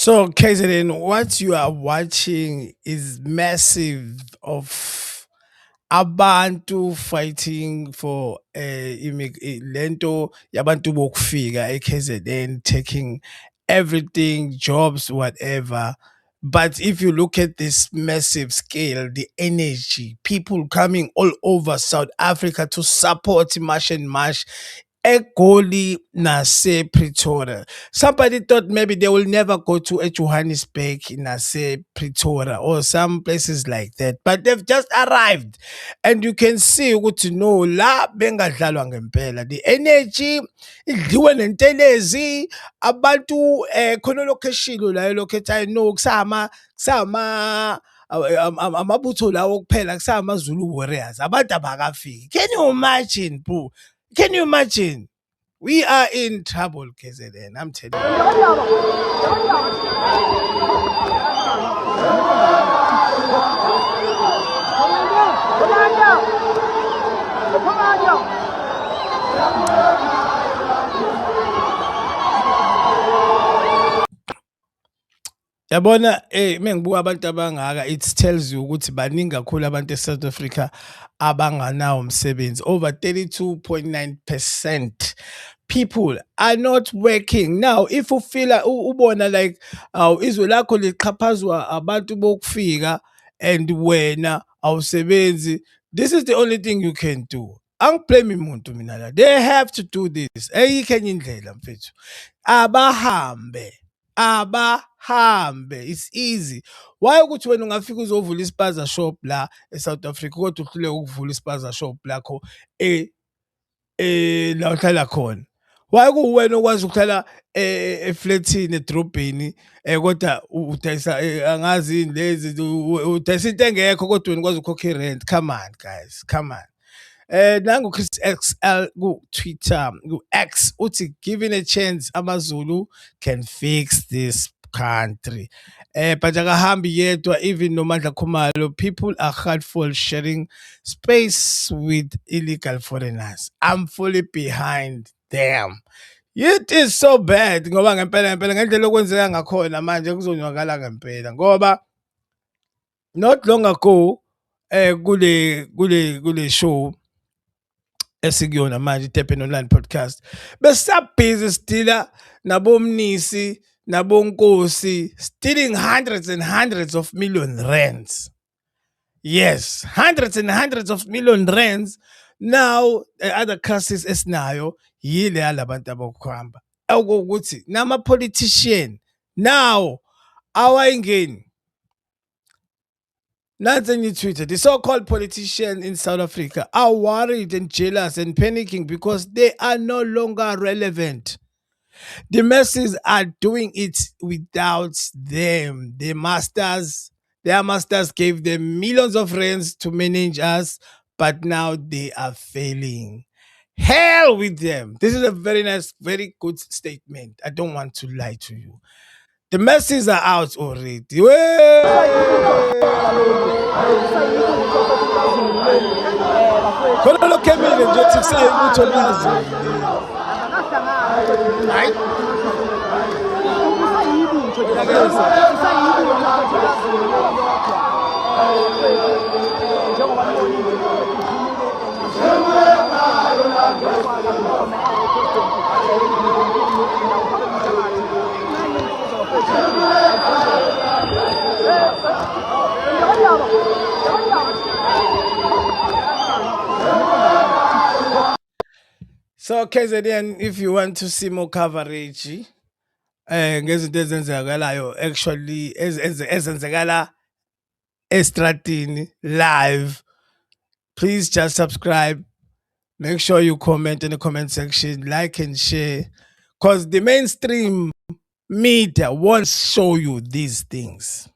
So, KZN, what you are watching is massive of abantu fighting for lento yabantu bokufika KZN, taking everything, jobs, whatever. But if you look at this massive scale, the energy, people coming all over South Africa to support Marsh and Marsh, eGoli nase Pretoria. Somebody thought maybe they will never go to a Johannesburg nase Pretoria or some places like that, but they've just arrived, and you can see ukuthi no la bengadlalwa ngempela. The energy idliwe nentelezi abantu khona lokho eshilo la lokho ethi I know kusama amabutho lawo kuphela kusamaZulu warriors abantu abakafiki. Can you imagine, bro? Can you imagine? We are in trouble, KZN. I'm telling you. Yabona mengibuka abantu abangaka, it tells you ukuthi baningi kakhulu abantu eSouth Africa abanganawo umsebenzi. Over 32.9% people are not working. Now if ufila ubona like izwe lakho liqhaphazwa abantu bokufika and wena awusebenzi, this is the only thing you can do. Angiblame umuntu mina la. They have to do this. Ayikho enye indlela mfethu. Abahambe, it's easy. Why ukuthi wena ungafika uzovula ispaza shop la eSouth Africa kodwa uhluleke ukuvula ispaza shop lakho la uhlala khona? Why kuwena okwazi ukuhlala eflatini edrobheni kodwa udayisa angazi yini lezi udayisa into engekho kodwa wena ukwazi ukukhokha i-rent? Come on guys, come on. Nangu Chris XL ku-Twitter ku-X uthi giving a chance amaZulu can fix this country. But akahambi yedwa, even Nomandla Khumalo, people are hurtful sharing space with illegal foreigners. I'm fully behind them. It is so bad ngoba ngempela ngendlela okwenzeka ngakhona manje kuzonwakala ngempela ngoba not long ago kule show esikuyona manje iTapin Online Podcast besabhizi stila nabomnisi nabonkosi stealing hundreds and hundreds of million rands. Yes, hundreds and hundreds of million rands. Now other crisis esinayo yile yalabantu abakuhamba okuthi nama politician now awayingeni. Nothing you tweeted. The so-called politicians in South Africa are worried and jealous and panicking because they are no longer relevant. The masses are doing it without them. Their masters gave them millions of rands to manage us, but now they are failing. Hell with them. This is a very nice, very good statement. I don't want to lie to you. The masses are out already. Khona lokho emile nje uthi kusayi ukuthi olazini. Hayi. So KZN, if you want to see more coverage ngezinto ezenzakalayo actually ezenzakala estratini live, please just subscribe. Make sure you comment in the comment section, like and share, because the mainstream media won't show you these things.